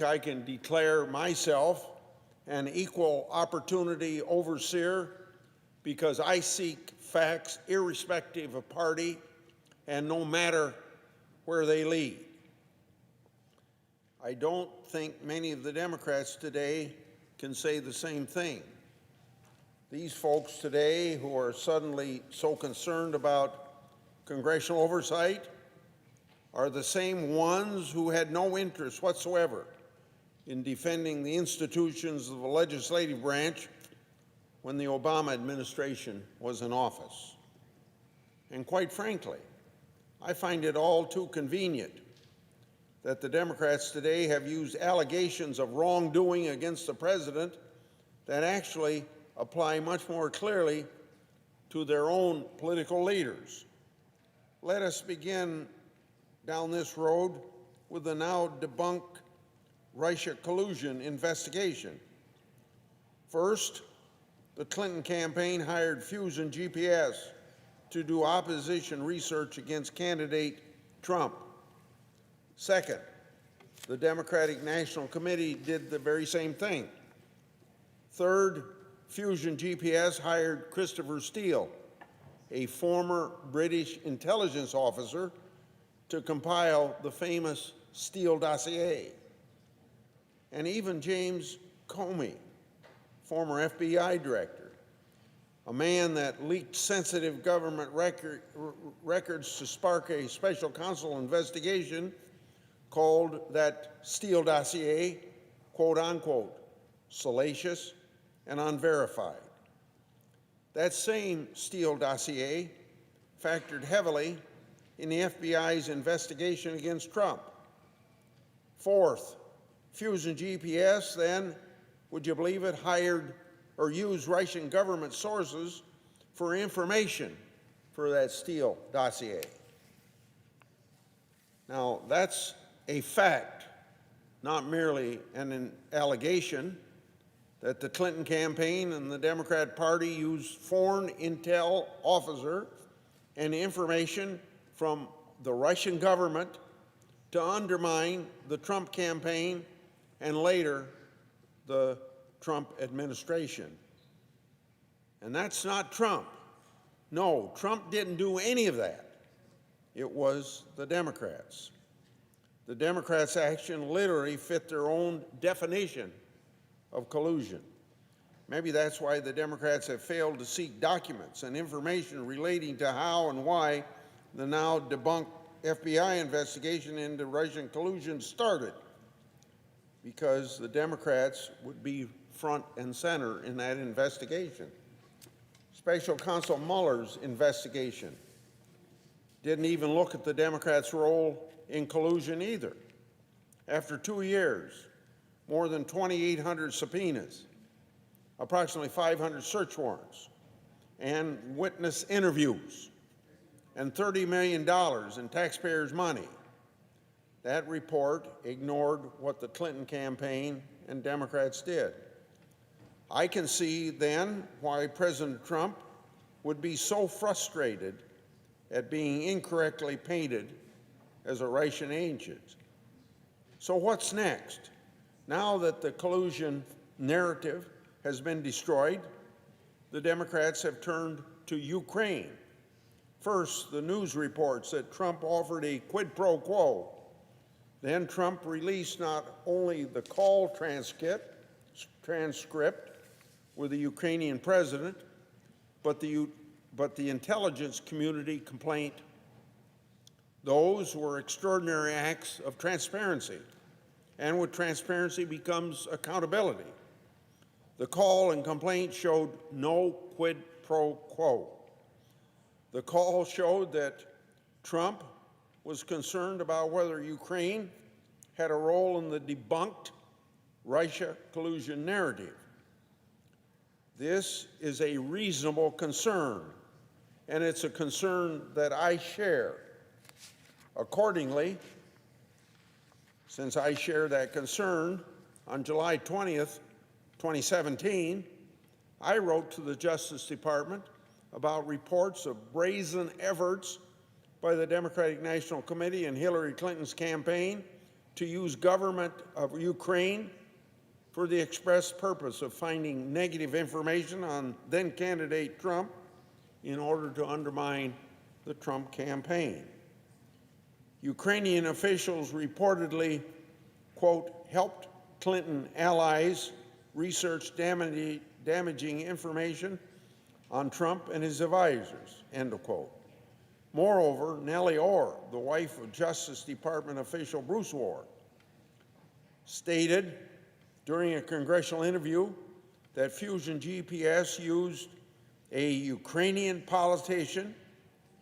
I can declare myself an equal opportunity overseer because I seek facts irrespective of party and no matter where they lead. I don't think many of the Democrats today can say the same thing. These folks today who are suddenly so concerned about congressional oversight are the same ones who had no interest whatsoever in defending the institutions of the legislative branch when the Obama administration was in office. And quite frankly, I find it all too convenient that the Democrats today have used allegations of wrongdoing against the president that actually apply much more clearly to their own political leaders. Let us begin down this road with the now debunked Russia collusion investigation. First, the Clinton campaign hired Fusion GPS to do opposition research against candidate Trump. Second, the Democratic National Committee did the very same thing. Third, Fusion GPS hired Christopher Steele, a former British intelligence officer, to compile the famous Steele dossier. And even James Comey, former FBI director, a man that leaked sensitive government records to spark a special counsel investigation, called that Steele dossier, quote unquote, salacious and unverified. That same Steele dossier factored heavily in the FBI's investigation against Trump. Fourth, Fusion GPS then, would you believe it, hired or used Russian government sources for information for that Steele dossier. Now, that's a fact, not merely an allegation, that the Clinton campaign and the Democrat Party used foreign intel officer and information from the Russian government to undermine the Trump campaign and later the Trump administration. And that's not Trump. No, Trump didn't do any of that. It was the Democrats. The Democrats' action literally fit their own definition of collusion. Maybe that's why the Democrats have failed to seek documents and information relating to how and why the now debunked FBI investigation into Russian collusion started, because the Democrats would be front and center in that investigation. Special Counsel Mueller's investigation didn't even look at the Democrats' role in collusion either. After 2 years, more than 2,800 subpoenas, approximately 500 search warrants, and witness interviews, and $30 million in taxpayers' money, that report ignored what the Clinton campaign and Democrats did. I can see then why President Trump would be so frustrated at being incorrectly painted as a Russian agent. So what's next? Now that the collusion narrative has been destroyed, the Democrats have turned to Ukraine. First, the news reports that Trump offered a quid pro quo. Then Trump released not only the call transcript with the Ukrainian president, but the intelligence community complaint. Those were extraordinary acts of transparency, and with transparency becomes accountability. The call and complaint showed no quid pro quo. The call showed that Trump was concerned about whether Ukraine had a role in the debunked Russia collusion narrative. This is a reasonable concern, and it's a concern that I share. Accordingly, since I share that concern, on July 20th, 2017, I wrote to the Justice Department about reports of brazen efforts by the Democratic National Committee and Hillary Clinton's campaign to use government of Ukraine for the express purpose of finding negative information on then-candidate Trump in order to undermine the Trump campaign. Ukrainian officials reportedly, quote, helped Clinton allies research damaging information on Trump and his advisors, end of quote. Moreover, Nellie Orr, the wife of Justice Department official Bruce Orr, stated during a congressional interview that Fusion GPS used a Ukrainian politician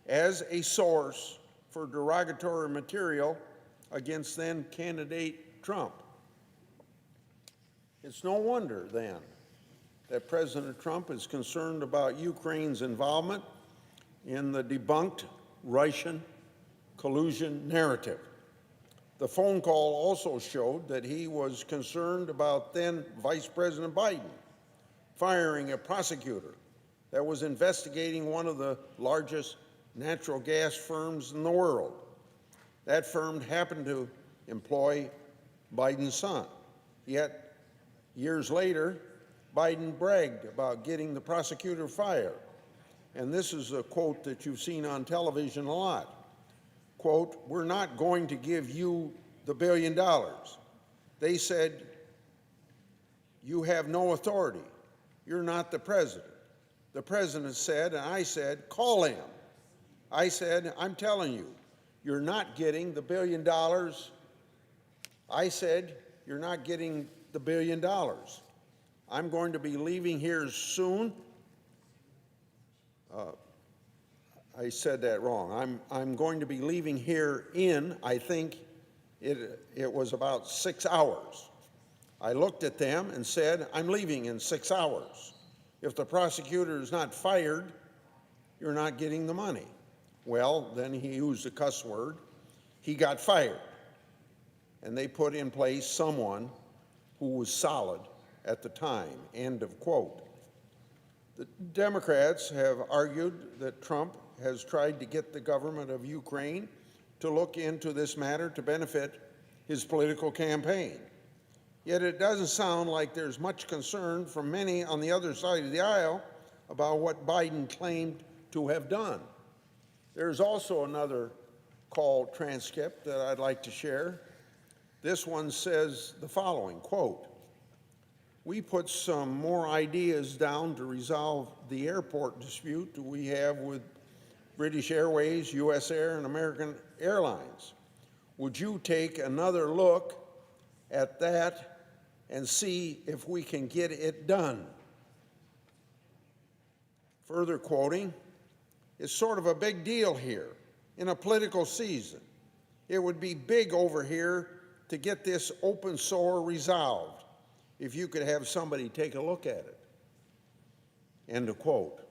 as a source for derogatory material against then-candidate Trump. It's no wonder, then, that President Trump is concerned about Ukraine's involvement in the debunked Russian collusion narrative. The phone call also showed that he was concerned about then Vice President Biden firing a prosecutor that was investigating one of the largest natural gas firms in the world. That firm happened to employ Biden's son. Yet, years later, Biden bragged about getting the prosecutor fired. And this is a quote that you've seen on television a lot. Quote, we're not going to give you the $1 billion. They said, you have no authority. You're not the president. The president said, and I said, call him. I said, I'm telling you, you're not getting the $1 billion. I said, you're not getting the $1 billion. I'm going to be leaving here soon. I said that wrong. I'm going to be leaving here in, I think it was about 6 hours. I looked at them and said, I'm leaving in 6 hours. If the prosecutor is not fired, you're not getting the money. Well, then he used a cuss word. He got fired. And they put in place someone who was solid at the time, end of quote. The Democrats have argued that Trump has tried to get the government of Ukraine to look into this matter to benefit his political campaign. Yet it doesn't sound like there's much concern from many on the other side of the aisle about what Biden claimed to have done. There's also another call transcript that I'd like to share. This one says the following, quote, we put some more ideas down to resolve the airport dispute that we have with British Airways, US Air, and American Airlines. Would you take another look at that and see if we can get it done? Further quoting, it's sort of a big deal here in a political season. It would be big over here to get this open sore resolved if you could have somebody take a look at it. End of quote.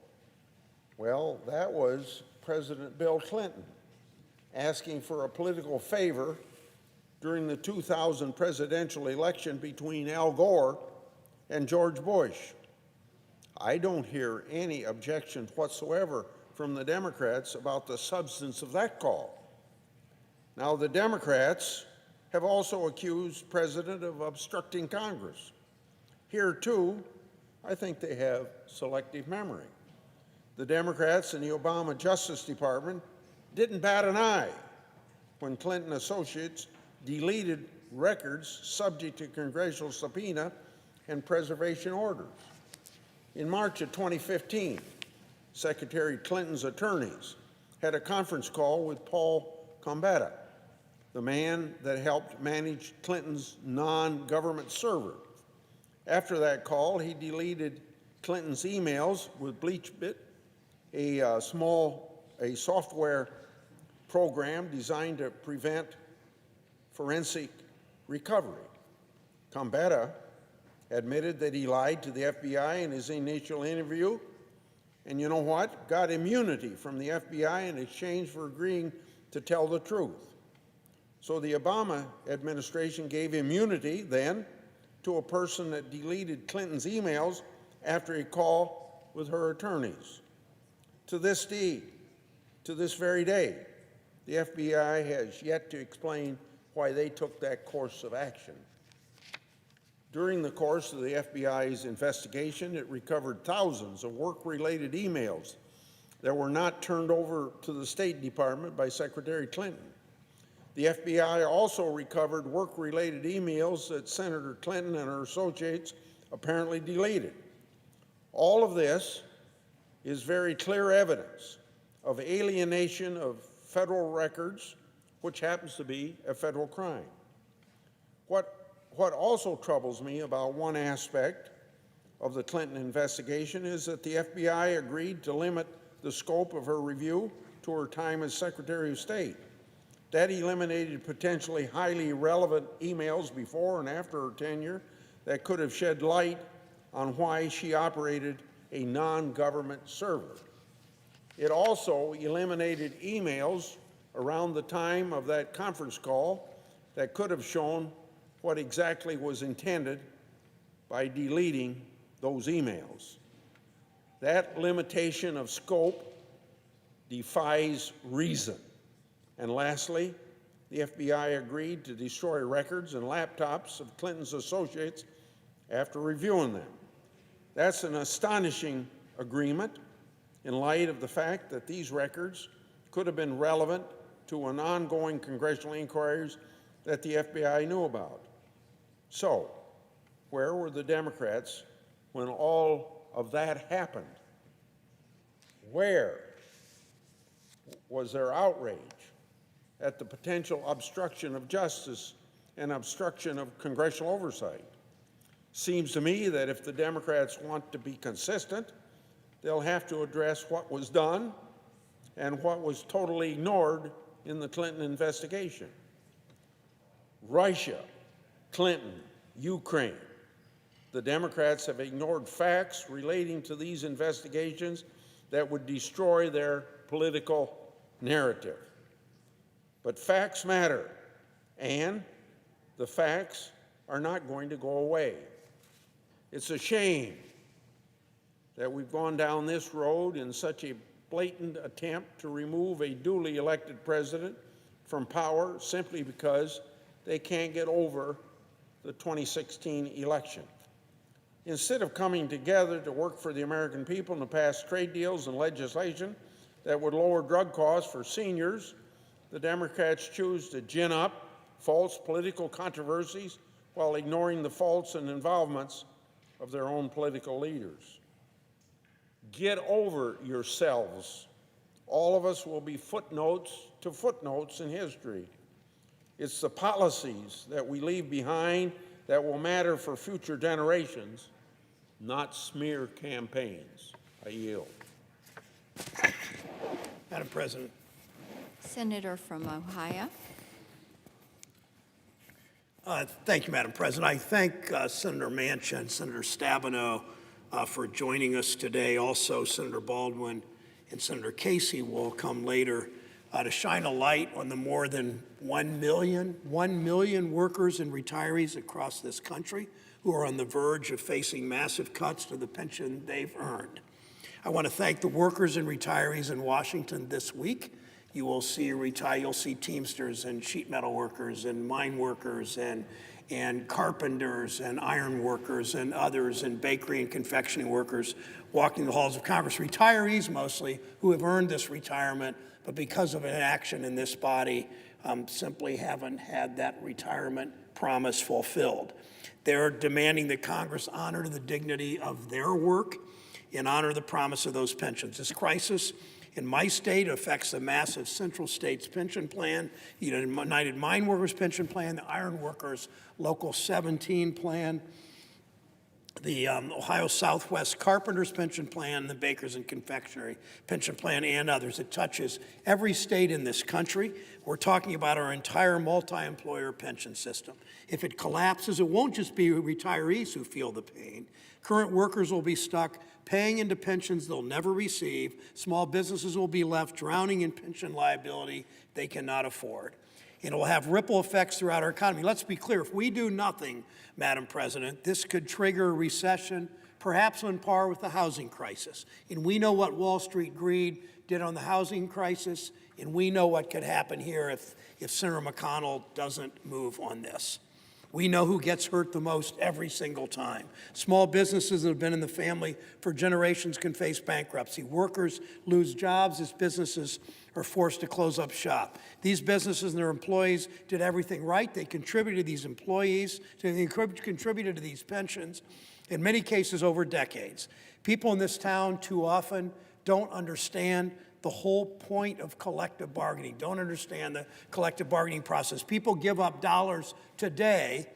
Well, that was President Bill Clinton asking for a political favor during the 2000 presidential election between Al Gore and George Bush. I don't hear any objection whatsoever from the Democrats about the substance of that call. Now, the Democrats have also accused the president of obstructing Congress. Here, too, I think they have selective memory. The Democrats in the Obama Justice Department didn't bat an eye when Clinton associates deleted records subject to congressional subpoena and preservation orders. In March of 2015, Secretary Clinton's attorneys had a conference call with Paul Gambetta, the man that helped manage Clinton's non-government server. After that call, he deleted Clinton's emails with BleachBit, a software program designed to prevent forensic recovery. Gambetta admitted that he lied to the FBI in his initial interview, and you know what? Got immunity from the FBI in exchange for agreeing to tell the truth. So the Obama administration gave immunity then to a person that deleted Clinton's emails after a call with her attorneys. To this day, to this very day, the FBI has yet to explain why they took that course of action. During the course of the FBI's investigation, it recovered thousands of work-related emails that were not turned over to the State Department by Secretary Clinton. The FBI also recovered work-related emails that Senator Clinton and her associates apparently deleted. All of this is very clear evidence of alienation of federal records, which happens to be a federal crime. What also troubles me about one aspect of the Clinton investigation is that the FBI agreed to limit the scope of her review to her time as Secretary of State. That eliminated potentially highly relevant emails before and after her tenure that could have shed light on why she operated a non-government server. It also eliminated emails around the time of that conference call that could have shown what exactly was intended by deleting those emails. That limitation of scope defies reason. And lastly, the FBI agreed to destroy records and laptops of Clinton's associates after reviewing them. That's an astonishing agreement in light of the fact that these records could have been relevant to an ongoing congressional inquiries that the FBI knew about. So, where were the Democrats when all of that happened? Where was their outrage at the potential obstruction of justice and obstruction of congressional oversight? Seems to me that if the Democrats want to be consistent, they'll have to address what was done and what was totally ignored in the Clinton investigation. Russia, Clinton, Ukraine. The Democrats have ignored facts relating to these investigations that would destroy their political narrative. But facts matter, and the facts are not going to go away. It's a shame that we've gone down this road in such a blatant attempt to remove a duly elected president from power simply because they can't get over the 2016 election. Instead of coming together to work for the American people and to pass trade deals and legislation that would lower drug costs for seniors, the Democrats choose to gin up false political controversies while ignoring the faults and involvements of their own political leaders. Get over yourselves. All of us will be footnotes to footnotes in history. It's the policies that we leave behind that will matter for future generations, not smear campaigns. I yield. Madam President. Senator from Ohio. Thank you, Madam President. I thank Senator Manchin, Senator Stabenow for joining us today. Also, Senator Baldwin and Senator Casey will come later to shine a light on the more than 1 million workers and retirees across this country who are on the verge of facing massive cuts to the pension they've earned. I want to thank the workers and retirees in Washington this week. You will see you'll see Teamsters and sheet metal workers and mine workers and carpenters and iron workers and others and bakery and confectionery workers walking the halls of Congress, retirees mostly who have earned this retirement, but because of inaction in this body, simply haven't had that retirement promise fulfilled. They're demanding that Congress honor the dignity of their work and honor the promise of those pensions. This crisis in my state affects the massive Central States Pension Plan, United Mine Workers Pension Plan, the Iron Workers Local 17 Plan, the Ohio Southwest Carpenters Pension Plan, the Bakers and Confectionery Pension Plan, and others. It touches every state in this country. We're talking about our entire multi-employer pension system. If it collapses, it won't just be retirees who feel the pain. Current workers will be stuck paying into pensions they'll never receive. Small businesses will be left drowning in pension liability they cannot afford. and it will have ripple effects throughout our economy. Let's be clear, if we do nothing, Madam President, this could trigger a recession, perhaps on par with the housing crisis. And we know what Wall Street greed did on the housing crisis, and we know what could happen here if Senator McConnell doesn't move on this. We know who gets hurt the most every single time. Small businesses that have been in the family for generations can face bankruptcy. Workers lose jobs as businesses are forced to close up shop. These businesses and their employees did everything right. They contributed to these employees, they contributed to these pensions, in many cases over decades. People in this town too often don't understand the whole point of collective bargaining, don't understand the collective bargaining process. People give up dollars today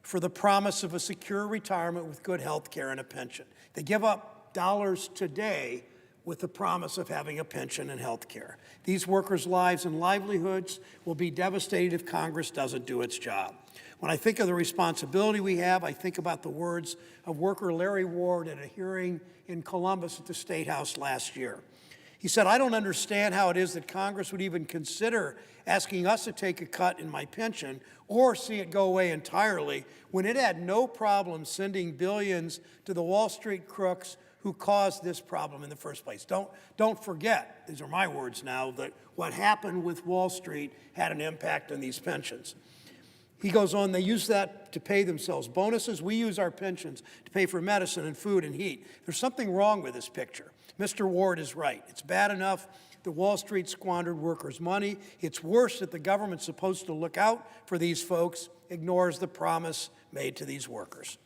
for the promise of a secure retirement with good health care and a pension. They give up dollars today with the promise of having a pension and health care. These workers' lives and livelihoods will be devastated if Congress doesn't do its job. When I think of the responsibility we have, I think about the words of worker Larry Ward at a hearing in Columbus at the State House last year. He said, "I don't understand how it is that Congress would even consider asking us to take a cut in my pension or see it go away entirely when it had no problem sending billions to the Wall Street crooks who caused this problem in the first place." Don't forget, these are my words now, that what happened with Wall Street had an impact on these pensions. He goes on, they use that to pay themselves bonuses. We use our pensions to pay for medicine and food and heat. There's something wrong with this picture. Mr. Ward is right. It's bad enough that Wall Street squandered workers' money. It's worse that the government supposed to look out for these folks ignores the promise made to these workers.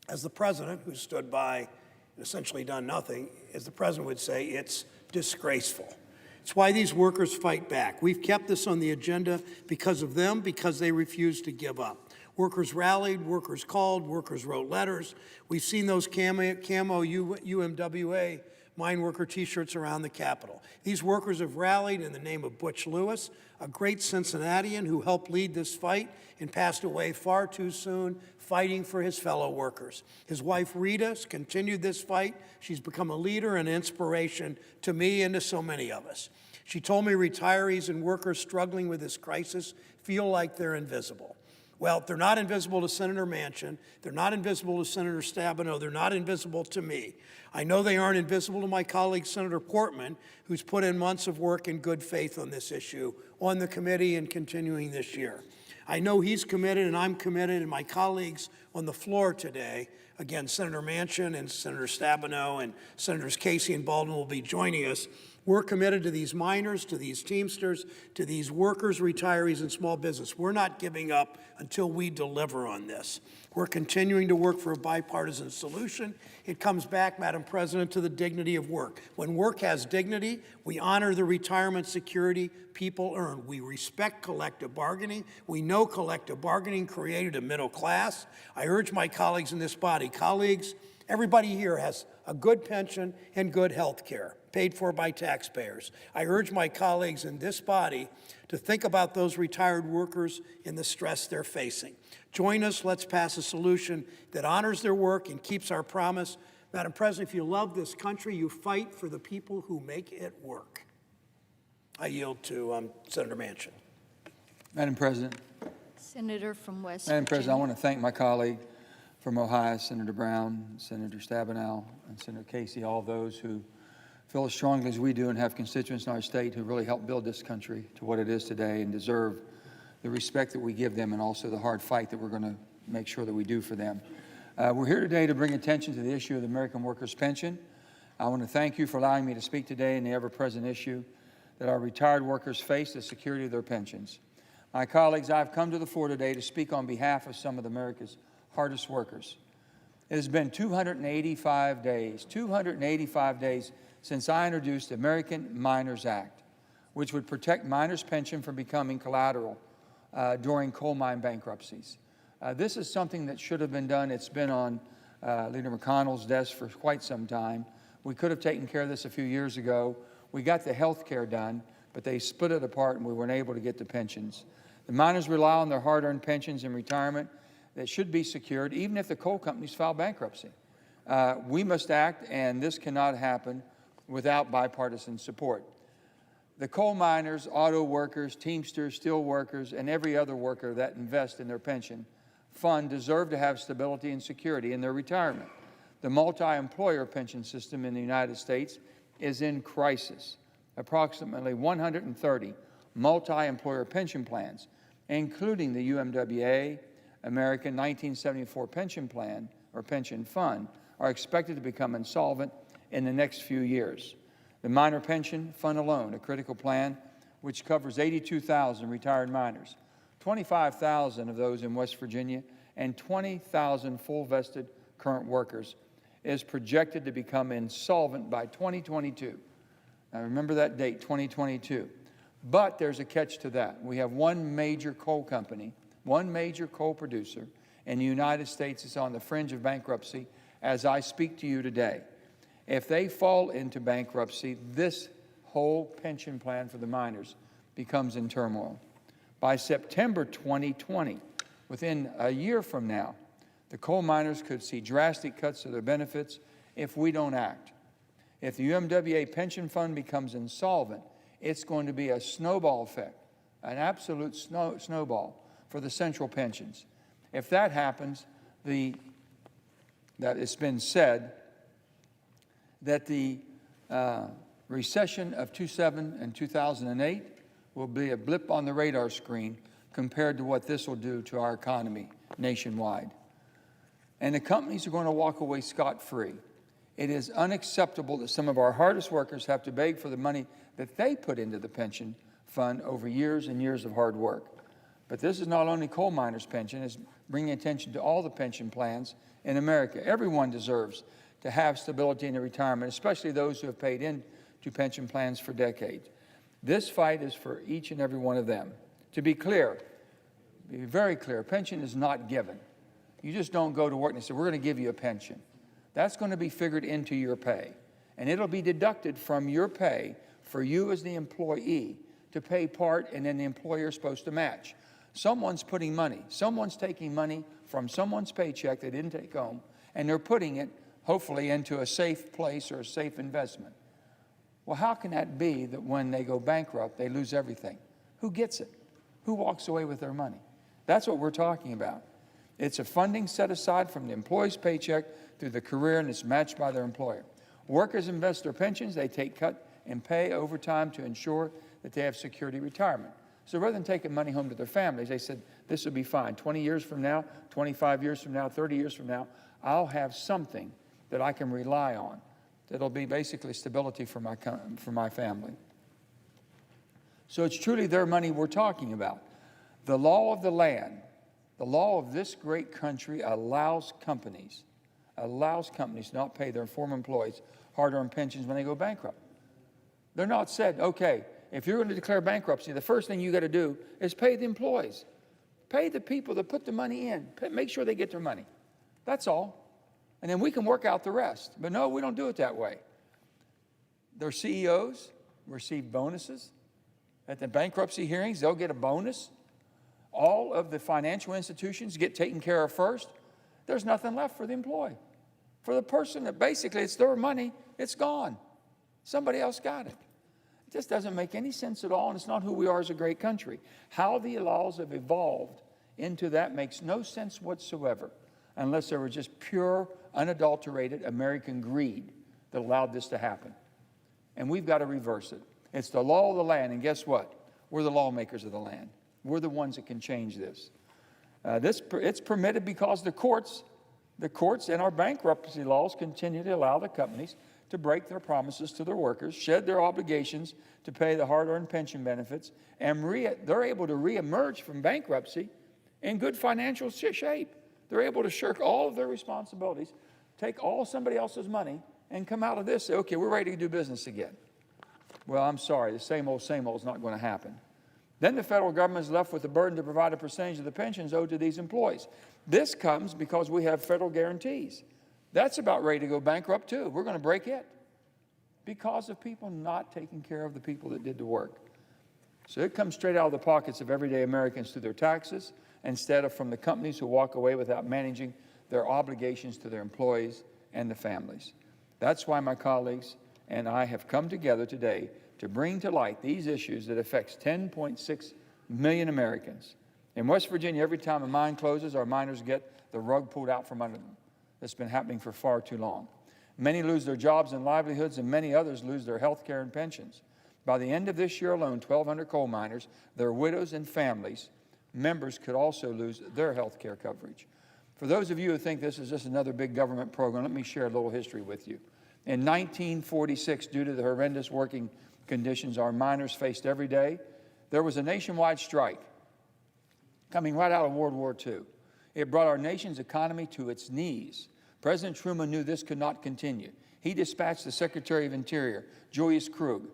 As the president, who stood by and essentially done nothing, as the president would say, it's disgraceful. It's why these workers fight back. We've kept this on the agenda because of them, because they refuse to give up. Workers rallied, workers called, workers wrote letters. We've seen those camo UMWA mine worker T-shirts around the Capitol. These workers have rallied in the name of Butch Lewis, a great Cincinnatian who helped lead this fight and passed away far too soon fighting for his fellow workers. His wife Rita has continued this fight. She's become a leader and inspiration to me and to so many of us. She told me retirees and workers struggling with this crisis feel like they're invisible. Well, they're not invisible to Senator Manchin. They're not invisible to Senator Stabenow. They're not invisible to me. I know they aren't invisible to my colleague, Senator Portman, who's put in months of work in good faith on this issue, on the committee and continuing this year. I know he's committed and I'm committed, and my colleagues on the floor today, again, Senator Manchin and Senator Stabenow and Senators Casey and Baldwin will be joining us. We're committed to these miners, to these Teamsters, to these workers, retirees, and small business. We're not giving up until we deliver on this. We're continuing to work for a bipartisan solution. It comes back, Madam President, to the dignity of work. When work has dignity, we honor the retirement security people earn. We respect collective bargaining. We know collective bargaining created a middle class. I urge my colleagues in this body, colleagues, everybody here has a good pension and good health care, paid for by taxpayers. I urge my colleagues in this body to think about those retired workers and the stress they're facing. Join us, let's pass a solution that honors their work and keeps our promise. Madam President, if you love this country, you fight for the people who make it work. I yield to Senator Manchin. Madam President. Senator from West Madam President, I Virginia. want to thank my colleague from Ohio, Senator Brown, Senator Stabenow, and Senator Casey, all those who feel as strongly as we do and have constituents in our state who really helped build this country to what it is today and deserve the respect that we give them and also the hard fight that we're going to make sure that we do for them. We're here today to bring attention to the issue of the American workers' pension. I want to thank you for allowing me to speak today in the ever-present issue that our retired workers face, the security of their pensions. My colleagues, I've come to the floor today to speak on behalf of some of America's hardest workers. It has been 285 days since I introduced the American Miners Act, which would protect miners' pension from becoming collateral during coal mine bankruptcies. This is something that should have been done. It's been on Leader McConnell's desk for quite some time. We could have taken care of this a few years ago. We got the health care done, but they split it apart and we weren't able to get the pensions. The miners rely on their hard-earned pensions in retirement that should be secured even if the coal companies file bankruptcy. We must act, and this cannot happen without bipartisan support. The coal miners, auto workers, Teamsters, steel workers, and every other worker that invests in their pension fund deserve to have stability and security in their retirement. The multi-employer pension system in the United States is in crisis. Approximately 130 multi-employer pension plans, including the UMWA, American 1974 Pension Plan, or Pension Fund, are expected to become insolvent in the next few years. The Miner Pension Fund alone, a critical plan which covers 82,000 retired miners, 25,000 of those in West Virginia, and 20,000 full-vested current workers, is projected to become insolvent by 2022. Now remember that date, 2022. But there's a catch to that. We have one major coal company, one major coal producer in the United States is on the fringe of bankruptcy as I speak to you today. If they fall into bankruptcy, this whole pension plan for the miners becomes in turmoil. By September 2020, within a year from now, the coal miners could see drastic cuts to their benefits if we don't act. If the UMWA pension fund becomes insolvent, it's going to be a snowball effect, an absolute snowball for the central pensions. If that happens, that it's been said that the recession of 2007 and 2008 will be a blip on the radar screen compared to what this will do to our economy nationwide. And the companies are going to walk away scot-free. It is unacceptable that some of our hardest workers have to beg for the money that they put into the pension fund over years and years of hard work. But this is not only coal miners' pension, it's bringing attention to all the pension plans in America. Everyone deserves to have stability in their retirement, especially those who have paid into pension plans for decades. This fight is for each and every one of them. To be clear, be very clear, pension is not given. You just don't go to work and say, we're going to give you a pension. That's going to be figured into your pay. And it'll be deducted from your pay for you as the employee to pay part, and then the employer is supposed to match. Someone's putting money, someone's taking money from someone's paycheck they didn't take home, and they're putting it, hopefully, into a safe place or a safe investment. Well, how can that be that when they go bankrupt, they lose everything? Who gets it? Who walks away with their money? That's what we're talking about. It's a funding set aside from the employee's paycheck through the career, and it's matched by their employer. Workers invest their pensions, they take cut and pay over time to ensure that they have security retirement. So rather than taking money home to their families, they said, this will be fine. 20 years from now, 25 years from now, 30 years from now, I'll have something that I can rely on. That'll be basically stability for my family. So it's truly their money we're talking about. The law of the land, the law of this great country allows companies to not pay their former employees hard-earned pensions when they go bankrupt. They're not said, okay, if you're going to declare bankruptcy, the first thing you got to do is pay the employees. Pay the people that put the money in. Make sure they get their money. That's all. And then we can work out the rest. But no, we don't do it that way. Their CEOs receive bonuses. At the bankruptcy hearings, they'll get a bonus. All of the financial institutions get taken care of first. There's nothing left for the employee. For the person that basically it's their money, it's gone. Somebody else got it. It just doesn't make any sense at all, and it's not who we are as a great country. How the laws have evolved into that makes no sense whatsoever, unless there was just pure, unadulterated American greed that allowed this to happen. And we've got to reverse it. It's the law of the land, and guess what? We're the lawmakers of the land. We're the ones that can change this. It's permitted because the courts and our bankruptcy laws continue to allow the companies to break their promises to their workers, shed their obligations to pay the hard-earned pension benefits, and they're able to reemerge from bankruptcy in good financial shape. They're able to shirk all of their responsibilities, take all somebody else's money, and come out of this and say, okay, we're ready to do business again. Well, I'm sorry, the same old is not going to happen. Then the federal government is left with the burden to provide a percentage of the pensions owed to these employees. This comes because we have federal guarantees. That's about ready to go bankrupt too. We're going to break it because of people not taking care of the people that did the work. So it comes straight out of the pockets of everyday Americans through their taxes instead of from the companies who walk away without managing their obligations to their employees and the families. That's why my colleagues and I have come together today to bring to light these issues that affects 10.6 million Americans. In West Virginia, every time a mine closes, our miners get the rug pulled out from under them. That's been happening for far too long. Many lose their jobs and livelihoods, and many others lose their health care and pensions. By the end of this year alone, 1,200 coal miners, their widows and families, members could also lose their health care coverage. For those of you who think this is just another big government program, let me share a little history with you. In 1946, due to the horrendous working conditions our miners faced every day, there was a nationwide strike coming right out of World War II. It brought our nation's economy to its knees. President Truman knew this could not continue. He dispatched the Secretary of Interior, Julius Krug,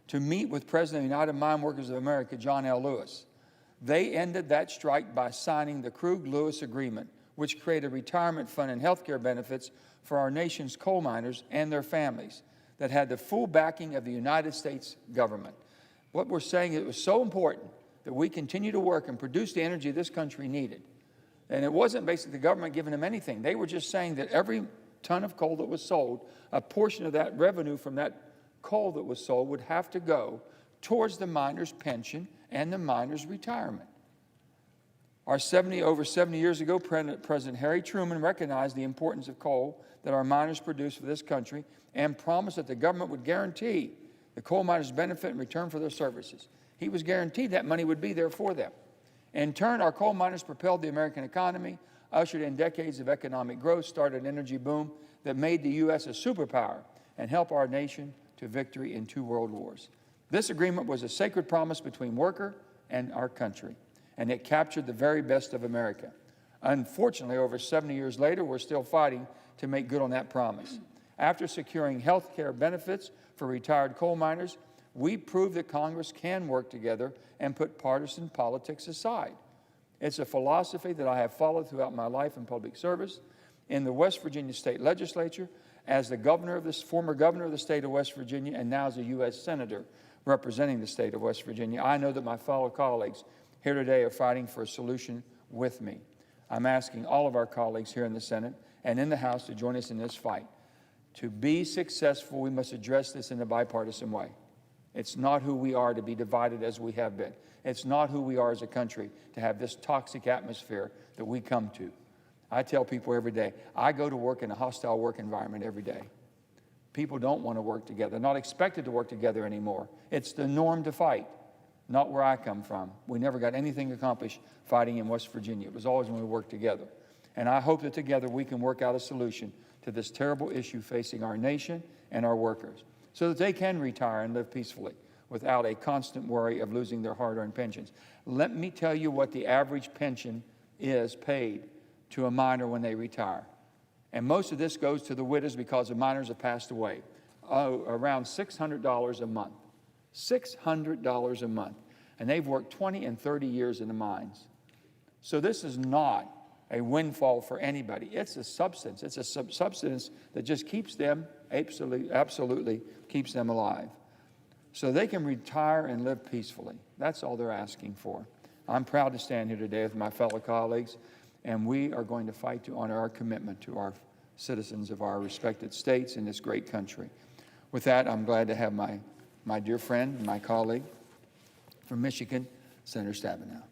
to meet with President of the United Mine Workers of America, John L. Lewis. They ended that strike by signing the Krug-Lewis Agreement, which created a retirement fund and health care benefits for our nation's coal miners and their families that had the full backing of the United States government. What we're saying is it was so important that we continue to work and produce the energy this country needed. And it wasn't basically the government giving them anything. They were just saying that every ton of coal that was sold, a portion of that revenue from that coal that was sold would have to go towards the miners' pension and the miners' retirement. Over 70 years ago, President Harry Truman recognized the importance of coal that our miners produce for this country and promised that the government would guarantee the coal miners benefit in return for their services. He was guaranteed that money would be there for them. In turn, our coal miners propelled the American economy, ushered in decades of economic growth, started an energy boom that made the U.S. a superpower and helped our nation to victory in 2 world wars. This agreement was a sacred promise between worker and our country, and it captured the very best of America. Unfortunately, over 70 years later, we're still fighting to make good on that promise. After securing health care benefits for retired coal miners, we proved that Congress can work together and put partisan politics aside. It's a philosophy that I have followed throughout my life in public service, in the West Virginia State Legislature, as the former governor of the state of West Virginia, and now as a U.S. Senator representing the state of West Virginia. I know that my fellow colleagues here today are fighting for a solution with me. I'm asking all of our colleagues here in the Senate and in the House to join us in this fight. To be successful, we must address this in a bipartisan way. It's not who we are to be divided as we have been. It's not who we are as a country to have this toxic atmosphere that we come to. I tell people every day, I go to work in a hostile work environment every day. People don't want to work together. They're not expected to work together anymore. It's the norm to fight, not where I come from. We never got anything accomplished fighting in West Virginia. It was always when we worked together. And I hope that together we can work out a solution to this terrible issue facing our nation and our workers, so that they can retire and live peacefully without a constant worry of losing their hard-earned pensions. Let me tell you what the average pension is paid to a miner when they retire. And most of this goes to the widows because the miners have passed away. Around $600 a month. $600 a month. And they've worked 20 and 30 years in the mines. So this is not a windfall for anybody. It's a substance. It's a substance that just keeps them, absolutely keeps them alive. So they can retire and live peacefully. That's all they're asking for. I'm proud to stand here today with my fellow colleagues, and we are going to fight to honor our commitment to our citizens of our respected states in this great country. With that, I'm glad to have my dear friend, my colleague from Michigan, Senator Stabenow.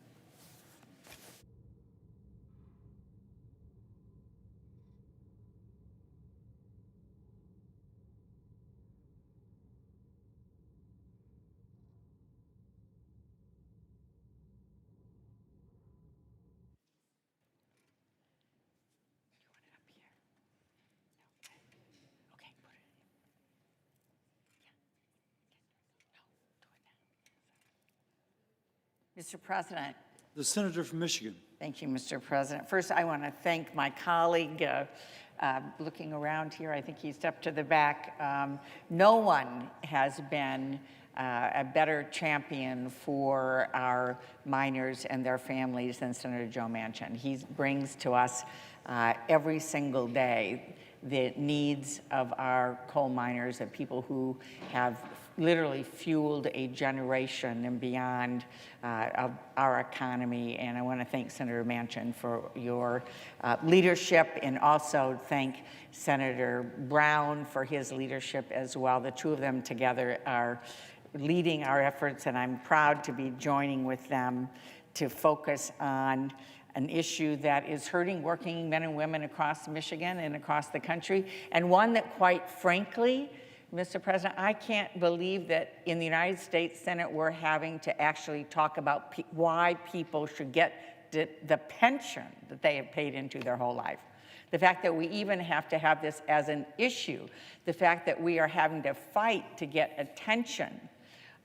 Mr. President. The senator from Michigan. Thank you, Mr. President. First, I want to thank my colleague. Looking around here, I think he stepped to the back. No one has been a better champion for our miners and their families than Senator Joe Manchin. He brings to us every single day the needs of our coal miners, the people who have literally fueled a generation and beyond of our economy. And I want to thank Senator Manchin for your leadership, and also thank Senator Brown for his leadership as well. The two of them together are leading our efforts, and I'm proud to be joining with them to focus on an issue that is hurting working men and women across Michigan and across the country, and one that, quite frankly, Mr. President, I can't believe that in the United States Senate we're having to actually talk about why people should get the pension that they have paid into their whole life. The fact that we even have to have this as an issue, the fact that we are having to fight to get attention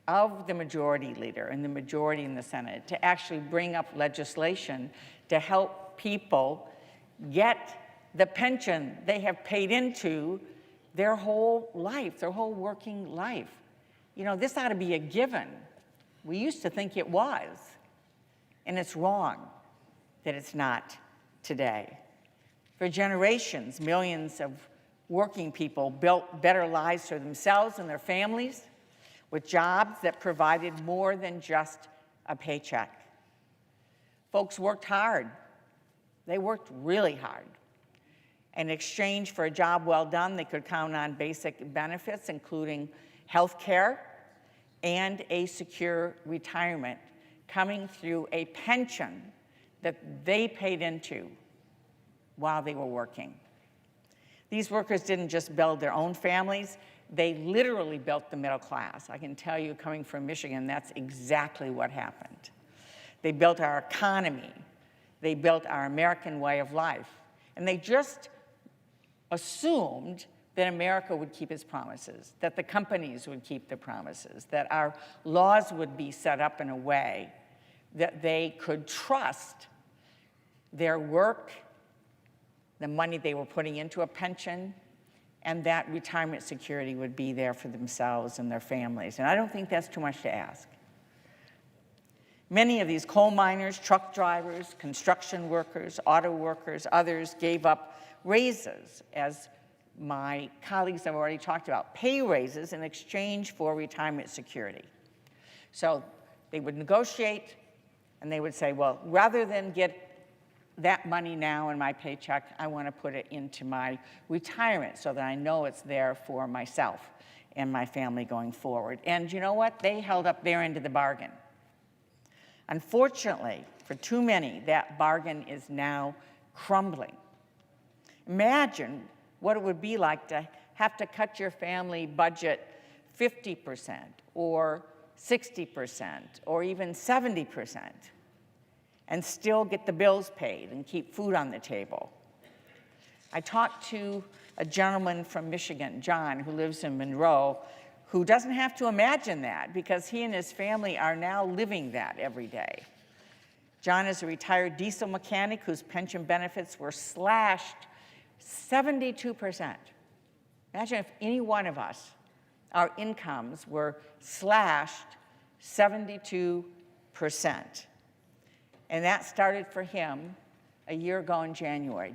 of the majority leader and the majority in the Senate to actually bring up legislation to help people get the pension they have paid into their whole life, their whole working life. You know, this ought to be a given. We used to think it was, and it's wrong that it's not today. For generations, millions of working people built better lives for themselves and their families with jobs that provided more than just a paycheck. Folks worked hard. They worked really hard. In exchange for a job well done, they could count on basic benefits, including health care and a secure retirement coming through a pension that they paid into while they were working. These workers didn't just build their own families, they literally built the middle class. I can tell you, coming from Michigan, that's exactly what happened. They built our economy, they built our American way of life, and they just assumed that America would keep its promises, that the companies would keep their promises, that our laws would be set up in a way that they could trust their work, the money they were putting into a pension, and that retirement security would be there for themselves and their families. And I don't think that's too much to ask. Many of these coal miners, truck drivers, construction workers, auto workers, others gave up raises, as my colleagues have already talked about, pay raises in exchange for retirement security. So they would negotiate and they would say, well, rather than get that money now in my paycheck, I want to put it into my retirement so that I know it's there for myself and my family going forward. And you know what? They held up their end of the bargain. Unfortunately, for too many, that bargain is now crumbling. Imagine what it would be like to have to cut your family budget 50% or 60% or even 70% and still get the bills paid and keep food on the table. I talked to a gentleman from Michigan, John, who lives in Monroe, who doesn't have to imagine that because he and his family are now living that every day. John is a retired diesel mechanic whose pension benefits were slashed 72%. Imagine if any one of us, our incomes were slashed 72%. And that started for him a year ago in January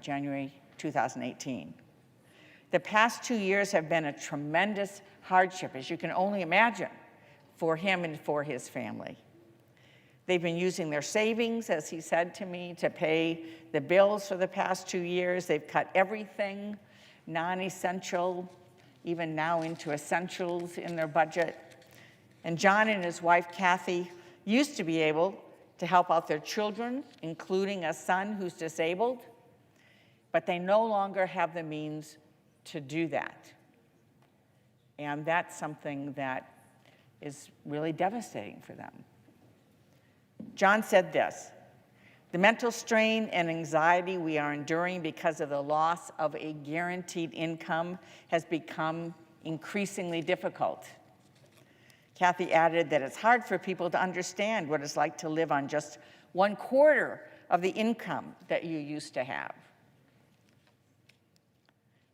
2018. The past 2 years have been a tremendous hardship, as you can only imagine, for him and for his family. They've been using their savings, as he said to me, to pay the bills for the past 2 years. They've cut everything non-essential, even now into essentials in their budget. And John and his wife, Kathy, used to be able to help out their children, including a son who's disabled, but they no longer have the means to do that. And that's something that is really devastating for them. John said this: the mental strain and anxiety we are enduring because of the loss of a guaranteed income has become increasingly difficult. Kathy added that it's hard for people to understand what it's like to live on just 1/4 of the income that you used to have.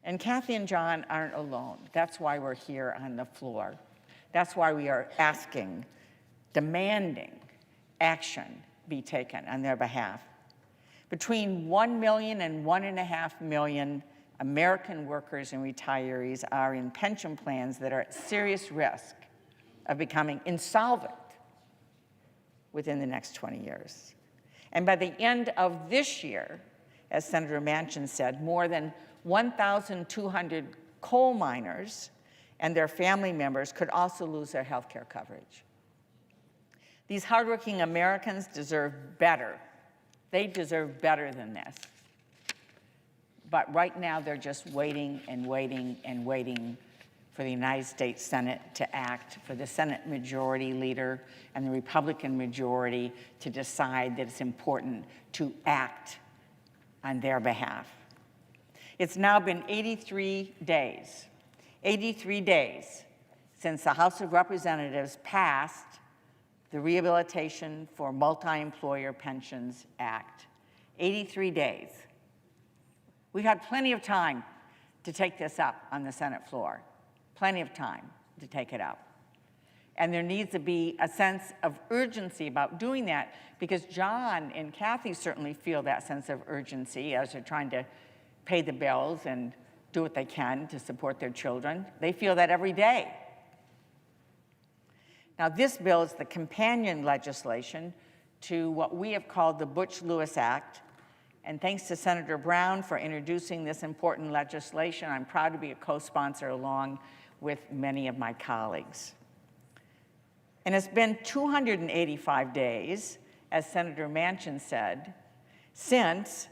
And Kathy and John aren't alone. That's why we're here on the floor. That's why we are asking, demanding action be taken on their behalf. Between 1 million and 1.5 million American workers and retirees are in pension plans that are at serious risk of becoming insolvent within the next 20 years. And by the end of this year, as Senator Manchin said, more than 1,200 coal miners and their family members could also lose their health care coverage. These hardworking Americans deserve better. They deserve better than this. But right now, they're just waiting and waiting and waiting for the United States Senate to act, for the Senate Majority Leader and the Republican majority to decide that it's important to act on their behalf. It's now been 83 days since the House of Representatives passed the Rehabilitation for Multi-Employer Pensions Act. 83 days. We've had plenty of time to take this up on the Senate floor. Plenty of time to take it up. And there needs to be a sense of urgency about doing that, because John and Kathy certainly feel that sense of urgency as they're trying to pay the bills and do what they can to support their children. They feel that every day. Now, this bill is the companion legislation to what we have called the Butch-Lewis Act. And thanks to Senator Brown for introducing this important legislation, I'm proud to be a co-sponsor along with many of my colleagues. And it's been 285 days, as Senator Manchin said, since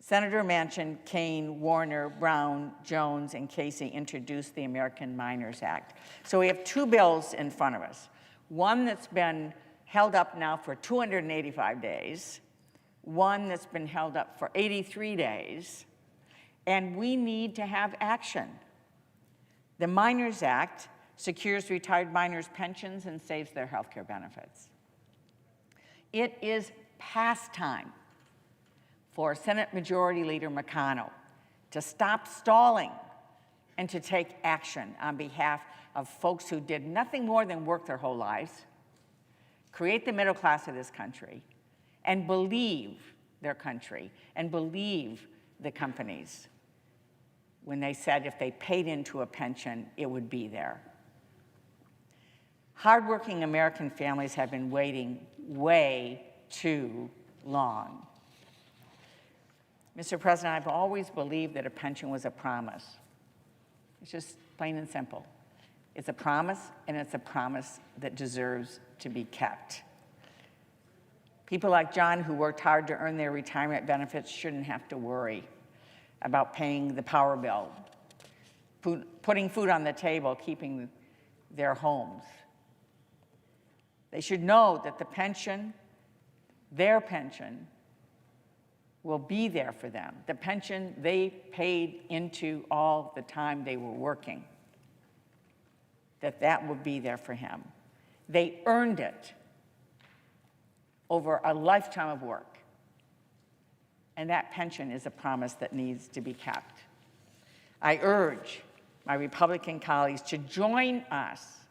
Senator Manchin, Kane, Warner, Brown, Jones, and Casey introduced the American Minors Act. So we have two bills in front of us. One that's been held up now for 285 days, one that's been held up for 83 days, and we need to have action. The Minors Act secures retired minors' pensions and saves their health care benefits. It is past time for Senate Majority Leader McConnell to stop stalling and to take action on behalf of folks who did nothing more than work their whole lives, create the middle class of this country, and believe their country and believe the companies when they said if they paid into a pension, it would be there. Hardworking American families have been waiting way too long. Mr. President, I've always believed that a pension was a promise. It's just plain and simple. It's a promise, and it's a promise that deserves to be kept. People like John, who worked hard to earn their retirement benefits, shouldn't have to worry about paying the power bill, putting food on the table, keeping their homes. They should know that the pension, their pension, will be there for them. The pension they paid into all the time they were working, that will be there for him. They earned it over a lifetime of work. And that pension is a promise that needs to be kept. I urge my Republican colleagues to join us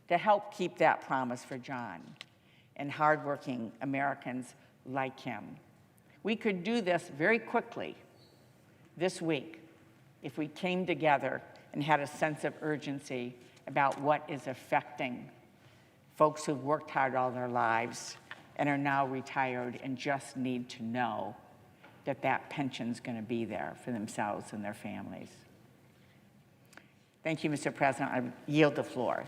to help keep that promise for John and hardworking Americans like him. We could do this very quickly this week if we came together and had a sense of urgency about what is affecting folks who've worked hard all their lives and are now retired and just need to know that that pension's going to be there for themselves and their families. Thank you, Mr. President. I yield the floor.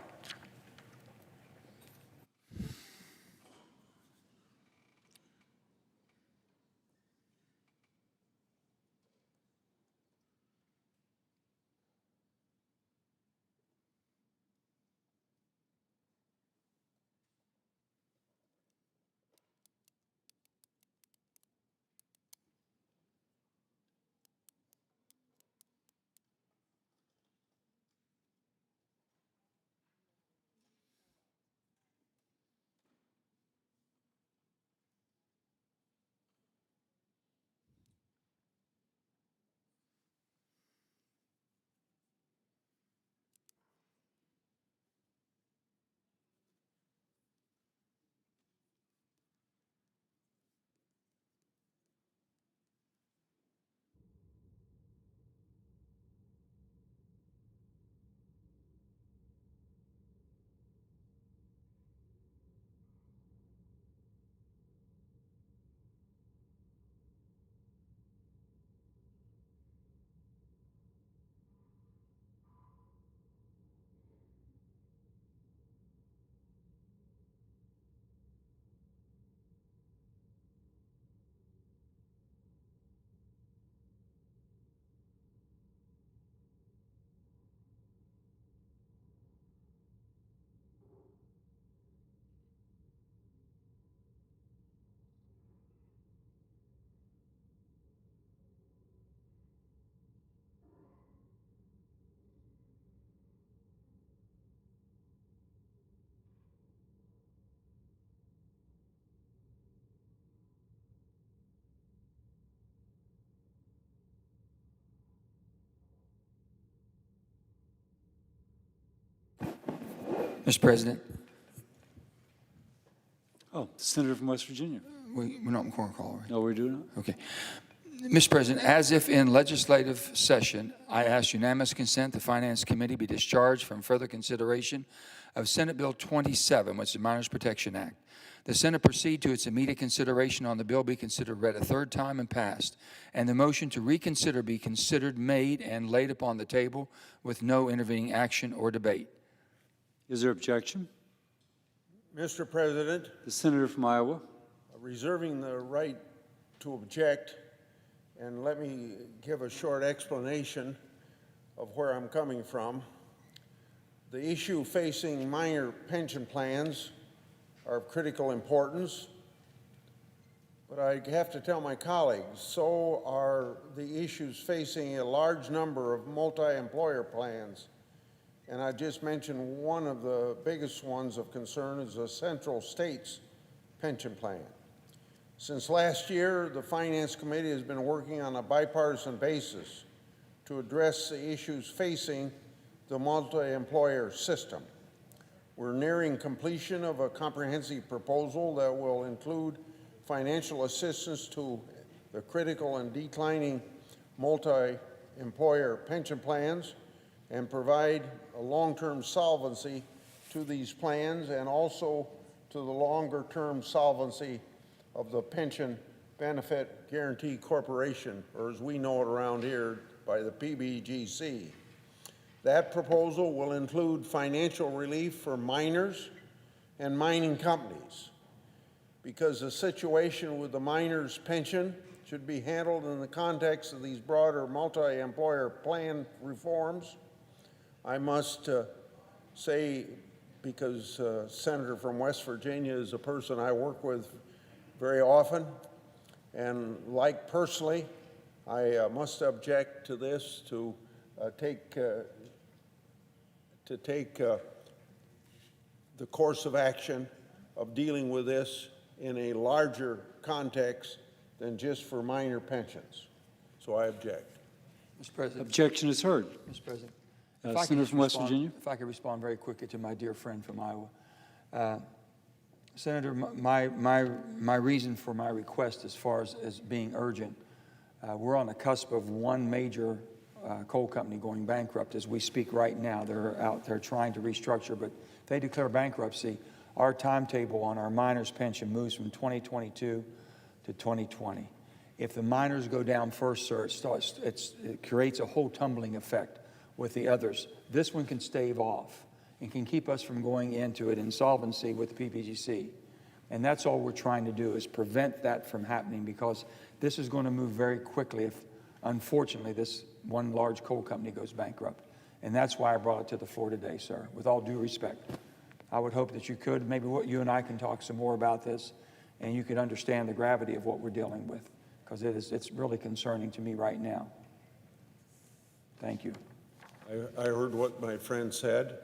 Mr. President, Oh, the senator from West Virginia. we're not in quorum call, right? No, we're doing it. Okay. Mr. President, as if in legislative session, I ask unanimous consent the Finance Committee be discharged from further consideration of Senate Bill 27, which is the Minors Protection Act. The Senate proceed to its immediate consideration on the bill be considered read a third time and passed, and the motion to reconsider be considered, made, and laid upon the table with no intervening action or debate. Is there objection? Mr. President, The senator from Iowa. reserving the right to object, and let me give a short explanation of where I'm coming from. The issue facing minor pension plans are of critical importance, but I have to tell my colleagues, so are the issues facing a large number of multi-employer plans. And I just mentioned one of the biggest ones of concern is the Central States pension plan. Since last year, the Finance Committee has been working on a bipartisan basis to address the issues facing the multi-employer system. We're nearing completion of a comprehensive proposal that will include financial assistance to the critical and declining multi-employer pension plans and provide a long-term solvency to these plans and also to the longer-term solvency of the Pension Benefit Guaranty Corporation, or as we know it around here, by the PBGC. That proposal will include financial relief for miners and mining companies, because the situation with the miners' pension should be handled in the context of these broader multi-employer plan reforms. I must say, because Senator from West Virginia is a person I work with very often, and like personally, I must object to this, to take the course of action of dealing with this in a larger context than just for minor pensions. So I object. Mr. President. Objection is heard. Mr. President. Senator from West Virginia. If I could respond very quickly to my dear friend from Iowa. Senator, my reason for my request as far as being urgent, we're on the cusp of one major coal company going bankrupt as we speak right now. They're out there trying to restructure, but if they declare bankruptcy, our timetable on our miners' pension moves from 2022 to 2020. If the miners go down first, sir, it creates a whole tumbling effect with the others. This one can stave off and can keep us from going into an insolvency with the PPGC. And that's all we're trying to do, is prevent that from happening, because this is going to move very quickly if, unfortunately, this one large coal company goes bankrupt. And that's why I brought it to the floor today, sir, with all due respect. I would hope that you could, maybe you and I can talk some more about this, and you could understand the gravity of what we're dealing with, because it's really concerning to me right now. Thank you. I heard what my friend said,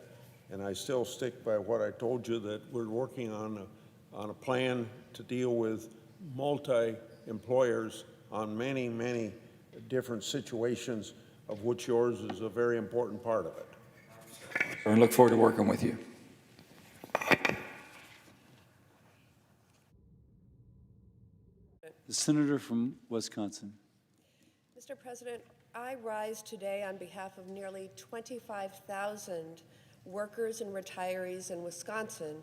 and I still stick by what I told you, that we're working on a plan to deal with multi-employers on many, many different situations, of which yours is a very important part of it. I look forward to working with you. The senator from Wisconsin. Mr. President, I rise today on behalf of nearly 25,000 workers and retirees in Wisconsin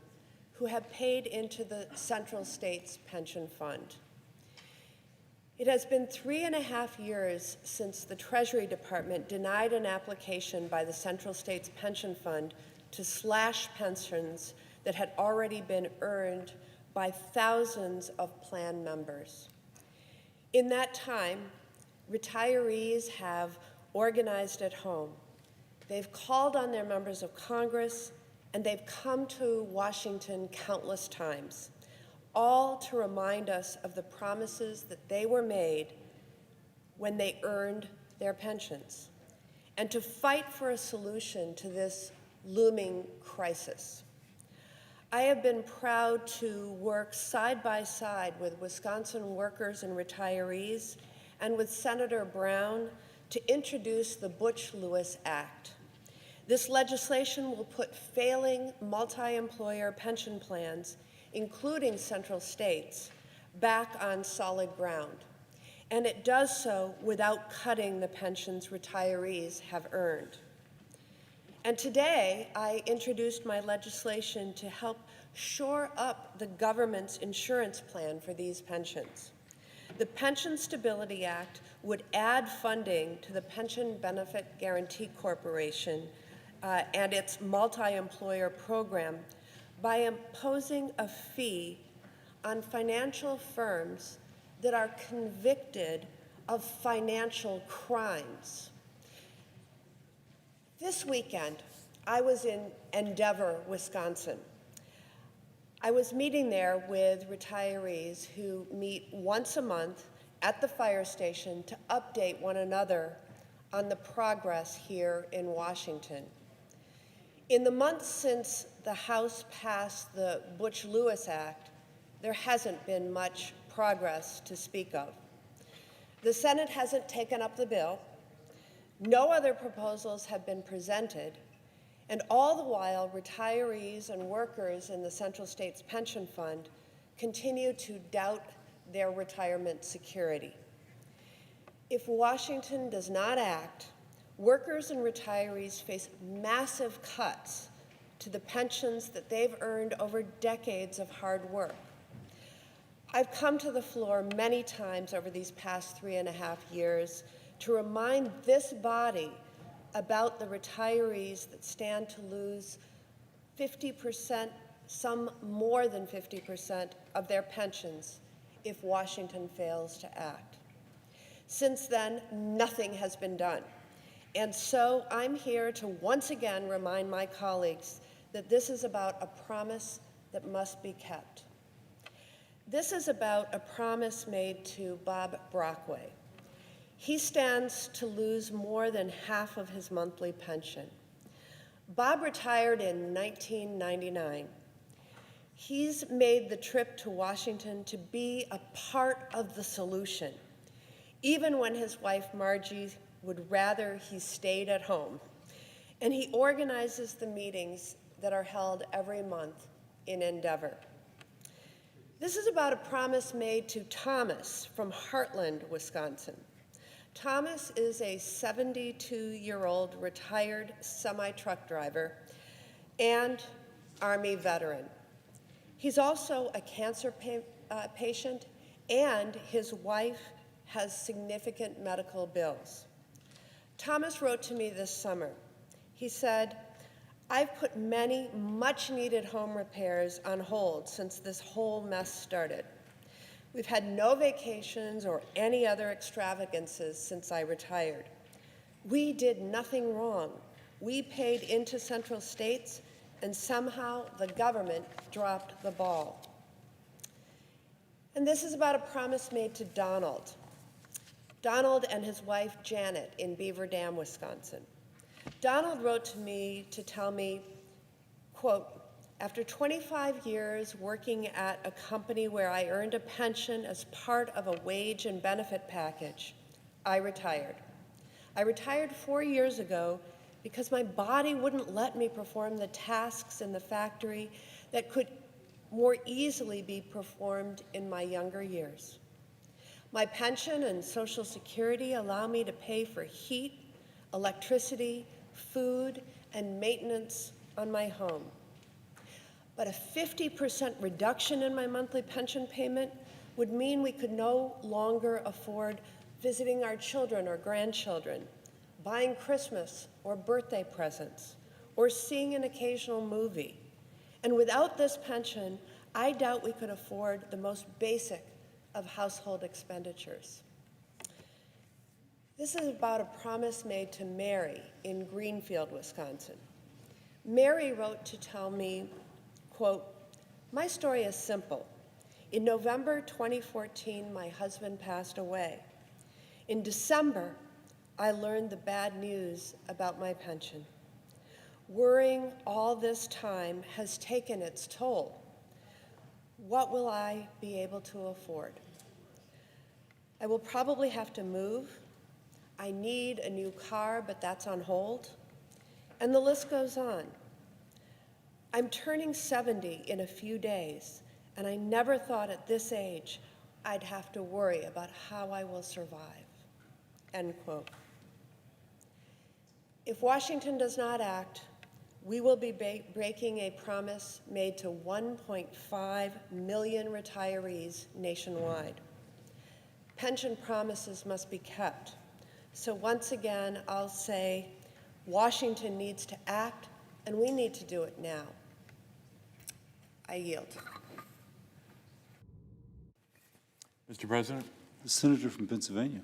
who have paid into the Central States Pension Fund. It has been 3.5 years since the Treasury Department denied an application by the Central States Pension Fund to slash pensions that had already been earned by thousands of plan members. In that time, retirees have organized at home. They've called on their members of Congress, and they've come to Washington countless times, all to remind us of the promises that they were made when they earned their pensions, and to fight for a solution to this looming crisis. I have been proud to work side by side with Wisconsin workers and retirees and with Senator Brown to introduce the Butch Lewis Act. This legislation will put failing multi-employer pension plans, including Central States, back on solid ground. And it does so without cutting the pensions retirees have earned. And today, I introduced my legislation to help shore up the government's insurance plan for these pensions. The Pension Stability Act would add funding to the Pension Benefit Guaranty Corporation and its multi-employer program by imposing a fee on financial firms that are convicted of financial crimes. This weekend, I was in Endeavor, Wisconsin. I was meeting there with retirees who meet once a month at the fire station to update one another on the progress here in Washington. In the months since the House passed the Butch-Lewis Act, there hasn't been much progress to speak of. The Senate hasn't taken up the bill. No other proposals have been presented, and all the while, retirees and workers in the Central States Pension Fund continue to doubt their retirement security. If Washington does not act, workers and retirees face massive cuts to the pensions that they've earned over decades of hard work. I've come to the floor many times over these past 3.5 years to remind this body about the retirees that stand to lose 50%, some more than 50% of their pensions if Washington fails to act. Since then, nothing has been done. And so I'm here to once again remind my colleagues that this is about a promise that must be kept. This is about a promise made to Bob Brockway. He stands to lose more than half of his monthly pension. Bob retired in 1999. He's made the trip to Washington to be a part of the solution, even when his wife Margie would rather he stayed at home. And he organizes the meetings that are held every month in Endeavor. This is about a promise made to Thomas from Heartland, Wisconsin. Thomas is a 72-year-old retired semi-truck driver and Army veteran. He's also a cancer patient, and his wife has significant medical bills. Thomas wrote to me this summer. He said, "I've put many much-needed home repairs on hold since this whole mess started. We've had no vacations or any other extravagances since I retired. We did nothing wrong. We paid into Central States, and somehow the government dropped the ball." And this is about a promise made to Donald. Donald and his wife Janet in Beaver Dam, Wisconsin. Donald wrote to me to tell me, quote, "After 25 years working at a company where I earned a pension as part of a wage and benefit package, I retired. I retired 4 years ago because my body wouldn't let me perform the tasks in the factory that could more easily be performed in my younger years. My pension and Social Security allow me to pay for heat, electricity, food, and maintenance on my home. But a 50% reduction in my monthly pension payment would mean we could no longer afford visiting our children or grandchildren, buying Christmas or birthday presents, or seeing an occasional movie. And without this pension, I doubt we could afford the most basic of household expenditures." This is about a promise made to Mary in Greenfield, Wisconsin. Mary wrote to tell me, quote, "My story is simple. In November 2014, my husband passed away. In December, I learned the bad news about my pension. Worrying all this time has taken its toll. What will I be able to afford? I will probably have to move. I need a new car, but that's on hold. And the list goes on. I'm turning 70 in a few days, and I never thought at this age I'd have to worry about how I will survive. End quote. If Washington does not act, we will be breaking a promise made to 1.5 million retirees nationwide. Pension promises must be kept. So once again, I'll say, Washington needs to act, and we need to do it now. I yield. Mr. President. The senator from Pennsylvania.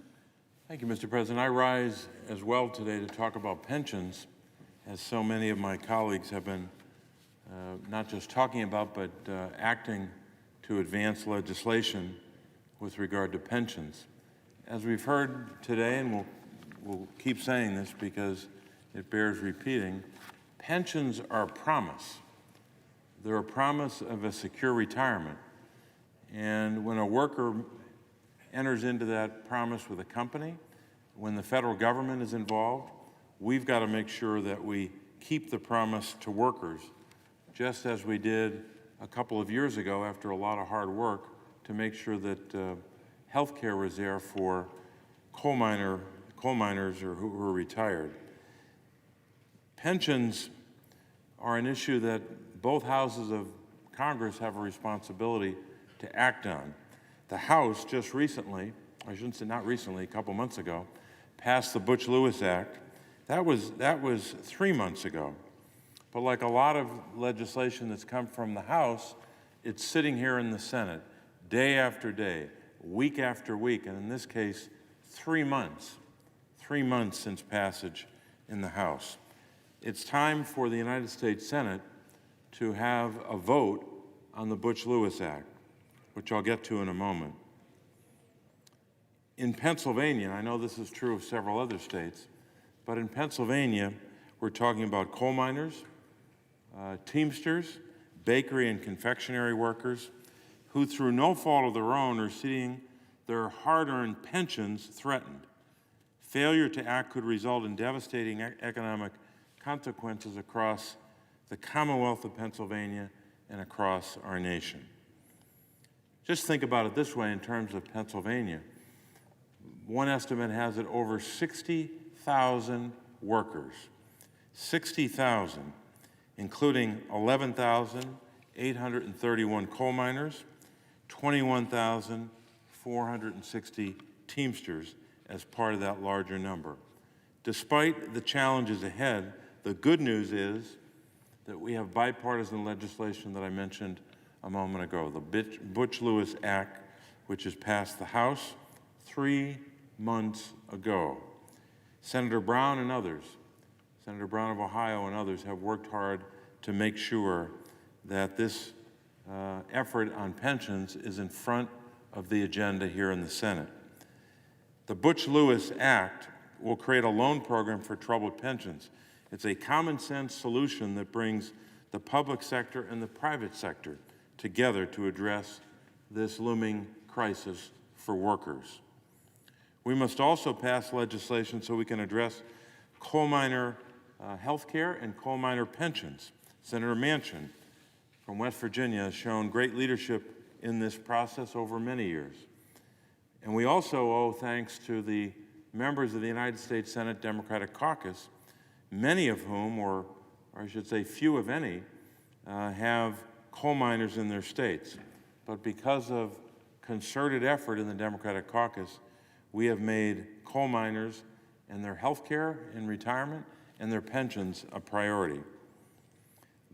Thank you, Mr. President. I rise as well today to talk about pensions, as so many of my colleagues have been not just talking about, but acting to advance legislation with regard to pensions. As we've heard today, and we'll keep saying this because it bears repeating, pensions are a promise. They're a promise of a secure retirement. And when a worker enters into that promise with a company, when the federal government is involved, we've got to make sure that we keep the promise to workers, just as we did a couple of years ago after a lot of hard work to make sure that health care was there for coal miners or who are retired. Pensions are an issue that both houses of Congress have a responsibility to act on. The House just recently, I shouldn't say not recently, a couple months ago, passed the Butch-Lewis Act. That was 3 months ago. But like a lot of legislation that's come from the House, it's sitting here in the Senate day after day, week after week, and in this case, 3 months. 3 months since passage in the House. It's time for the United States Senate to have a vote on the Butch-Lewis Act, which I'll get to in a moment. In Pennsylvania, I know this is true of several other states, but in Pennsylvania, we're talking about coal miners, teamsters, bakery and confectionery workers, who through no fault of their own are seeing their hard-earned pensions threatened. Failure to act could result in devastating economic consequences across the Commonwealth of Pennsylvania and across our nation. Just think about it this way in terms of Pennsylvania. One estimate has it over 60,000 workers, 60,000, including 11,831 coal miners, 21,460 teamsters as part of that larger number. Despite the challenges ahead, the good news is that we have bipartisan legislation that I mentioned a moment ago, the Butch-Lewis Act, which has passed the House 3 months ago. Senator Brown and others, Senator Brown of Ohio and others have worked hard to make sure that this effort on pensions is in front of the agenda here in the Senate. The Butch-Lewis Act will create a loan program for troubled pensions. It's a common sense solution that brings the public sector and the private sector together to address this looming crisis for workers. We must also pass legislation so we can address coal miner health care and coal miner pensions. Senator Manchin from West Virginia has shown great leadership in this process over many years. And we also owe thanks to the members of the United States Senate Democratic Caucus, many of whom, or I should say few if any, have coal miners in their states. But because of concerted effort in the Democratic Caucus, we have made coal miners and their health care in retirement and their pensions a priority.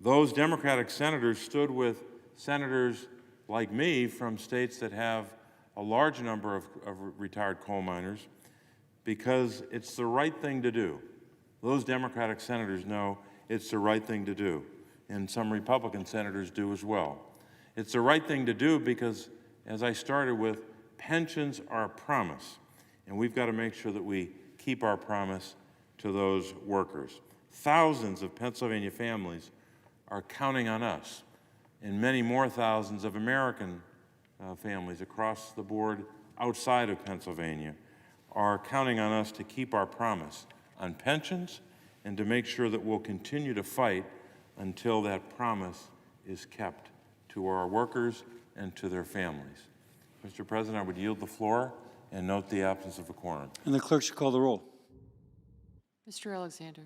Those Democratic senators stood with senators like me from states that have a large number of retired coal miners because it's the right thing to do. Those Democratic senators know it's the right thing to do, and some Republican senators do as well. It's the right thing to do because, as I started with, pensions are a promise, and we've got to make sure that we keep our promise to those workers. Thousands of Pennsylvania families are counting on us, and many more thousands of American families across the board outside of Pennsylvania are counting on us to keep our promise on pensions and to make sure that we'll continue to fight until that promise is kept to our workers and to their families. Mr. President, I would yield the floor and note the absence of a quorum. And the clerk should call the roll. Mr. Alexander.